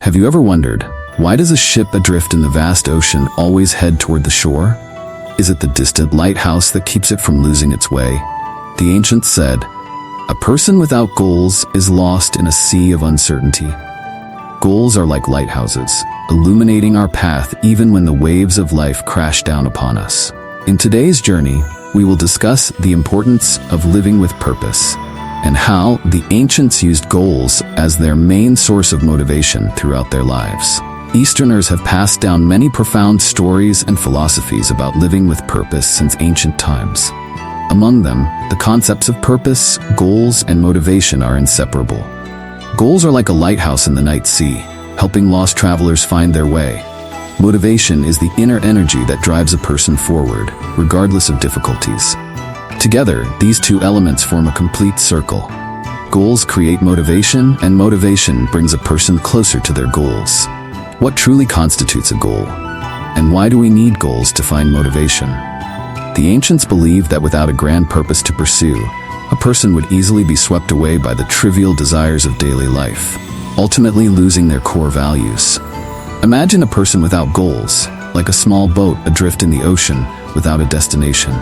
Have you ever wondered, why does a ship adrift in the vast ocean always head toward the shore? Is it the distant lighthouse that keeps it from losing its way? The ancients said, "A person without goals is lost in a sea of uncertainty." Goals are like lighthouses, illuminating our path even when the waves of life crash down upon us. In today's journey, we will discuss the importance of living with purpose and how the ancients used goals as their main source of motivation throughout their lives. Easterners have passed down many profound stories and philosophies about living with purpose since ancient times. Among them, the concepts of purpose, goals, and motivation are inseparable. Goals are like a lighthouse in the night sea, helping lost travelers find their way. Motivation is the inner energy that drives a person forward, regardless of difficulties. Together, these two elements form a complete circle. Goals create motivation, and motivation brings a person closer to their goals. What truly constitutes a goal? And why do we need goals to find motivation? The ancients believed that without a grand purpose to pursue, a person would easily be swept away by the trivial desires of daily life, ultimately losing their core values. Imagine a person without goals, like a small boat adrift in the ocean without a destination.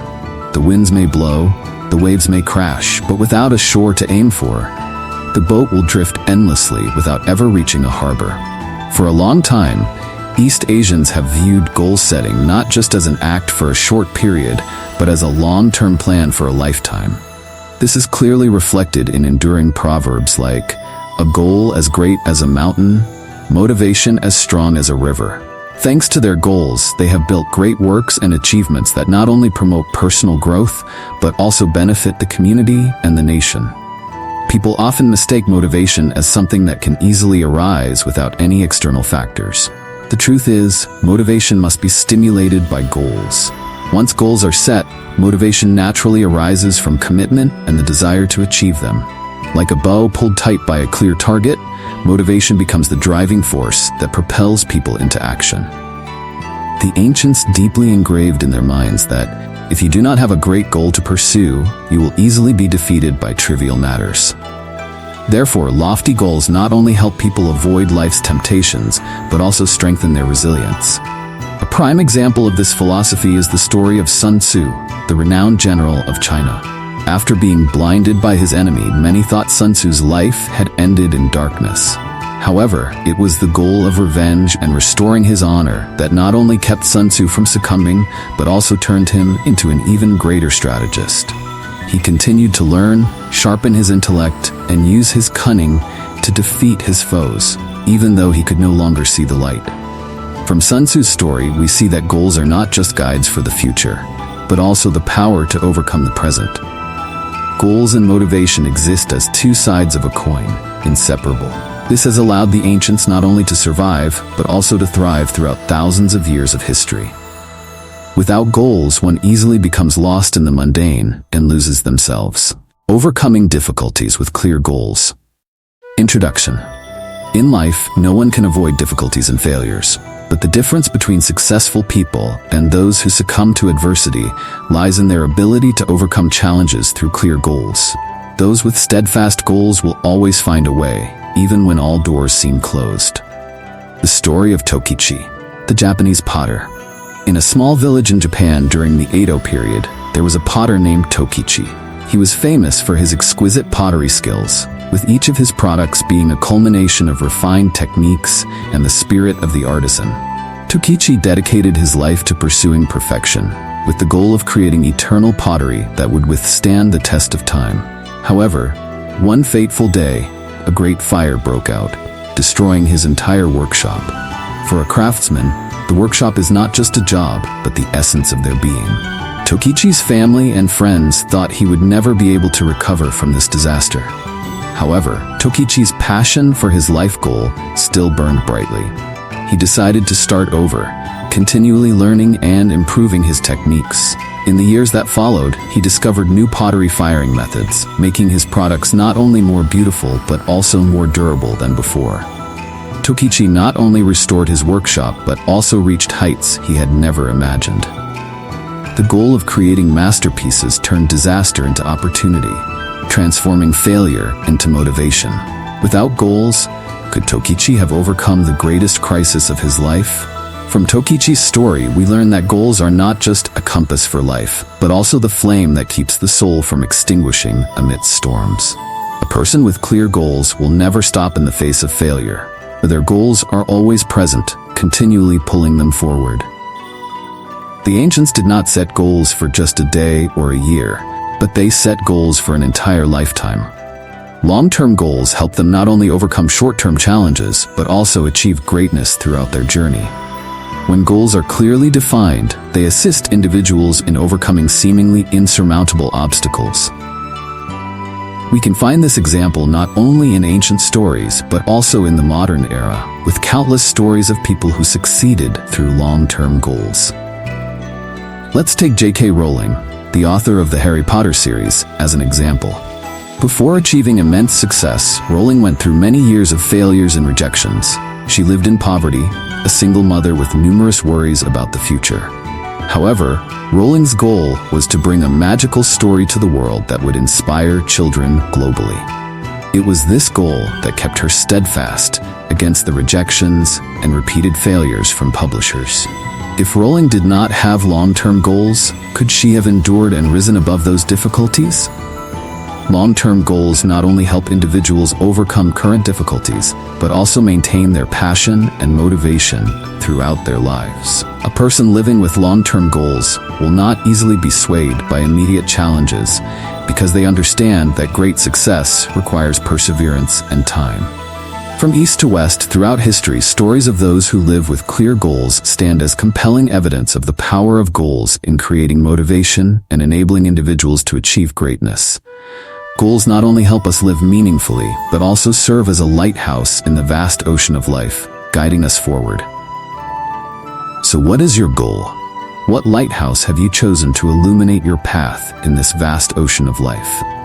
The winds may blow, the waves may crash, but without a shore to aim for, the boat will drift endlessly without ever reaching a harbor. For a long time, East Asians have viewed goal setting not just as an act for a short period, but as a long-term plan for a lifetime. This is clearly reflected in enduring proverbs like, "A goal as great as a mountain, motivation as strong as a river." Thanks to their goals, they have built great works and achievements that not only promote personal growth, but also benefit the community and the nation. People often mistake motivation as something that can easily arise without any external factors. The truth is, motivation must be stimulated by goals. Once goals are set, motivation naturally arises from commitment and the desire to achieve them. Like a bow pulled tight by a clear target, motivation becomes the driving force that propels people into action. The ancients deeply engraved in their minds that if you do not have a great goal to pursue, you will easily be defeated by trivial matters. Therefore, lofty goals not only help people avoid life's temptations, but also strengthen their resilience. A prime example of this philosophy is the story of Sun Tzu, the renowned general of China. After being blinded by his enemy, many thought Sun Tzu's life had ended in darkness. However, it was the goal of revenge and restoring his honor that not only kept Sun Tzu from succumbing, but also turned him into an even greater strategist. He continued to learn, sharpen his intellect, and use his cunning to defeat his foes, even though he could no longer see the light. From Sun Tzu's story, we see that goals are not just guides for the future, but also the power to overcome the present. Goals and motivation exist as two sides of a coin, inseparable. This has allowed the ancients not only to survive, but also to thrive throughout thousands of years of history. Without goals, one easily becomes lost in the mundane and loses themselves. Overcoming difficulties with clear goals. Introduction. In life, no one can avoid difficulties and failures, but the difference between successful people and those who succumb to adversity lies in their ability to overcome challenges through clear goals. Those with steadfast goals will always find a way, even when all doors seem closed. The story of Tokichi, the Japanese potter. In a small village in Japan during the Edo period, there was a potter named Tokichi. He was famous for his exquisite pottery skills, with each of his products being a culmination of refined techniques and the spirit of the artisan. Tokichi dedicated his life to pursuing perfection, with the goal of creating eternal pottery that would withstand the test of time. However, one fateful day, a great fire broke out, destroying his entire workshop. For a craftsman, the workshop is not just a job, but the essence of their being. Tokichi's family and friends thought he would never be able to recover from this disaster. However, Tokichi's passion for his life goal still burned brightly. He decided to start over, continually learning and improving his techniques. In the years that followed, he discovered new pottery firing methods, making his products not only more beautiful but also more durable than before. Tokichi not only restored his workshop but also reached heights he had never imagined. The goal of creating masterpieces turned disaster into opportunity, transforming failure into motivation. Without goals, Could Tokichi have overcome the greatest crisis of his life? From Tokichi's story, we learn that goals are not just a compass for life, but also the flame that keeps the soul from extinguishing amidst storms. A person with clear goals will never stop in the face of failure, for their goals are always present, continually pulling them forward. The ancients did not set goals for just a day or a year, but they set goals for an entire lifetime. Long-term goals help them not only overcome short-term challenges, but also achieve greatness throughout their journey. When goals are clearly defined, they assist individuals in overcoming seemingly insurmountable obstacles. We can find this example not only in ancient stories, but also in the modern era, with countless stories of people who succeeded through long-term goals. Let's take J.K. Rowling, the author of the Harry Potter series, as an example. Before achieving immense success, Rowling went through many years of failures and rejections. She lived in poverty, a single mother with numerous worries about the future. However, Rowling's goal was to bring a magical story to the world that would inspire children globally. It was this goal that kept her steadfast against the rejections and repeated failures from publishers. If Rowling did not have long-term goals, could she have endured and risen above those difficulties? Long-term goals not only help individuals overcome current difficulties, but also maintain their passion and motivation throughout their lives. A person living with long-term goals will not easily be swayed by immediate challenges because they understand that great success requires perseverance and time. From east to west throughout history, stories of those who live with clear goals stand as compelling evidence of the power of goals in creating motivation and enabling individuals to achieve greatness. Goals not only help us live meaningfully, but also serve as a lighthouse in the vast ocean of life, guiding us forward. So what is your goal? What lighthouse have you chosen to illuminate your path in this vast ocean of life?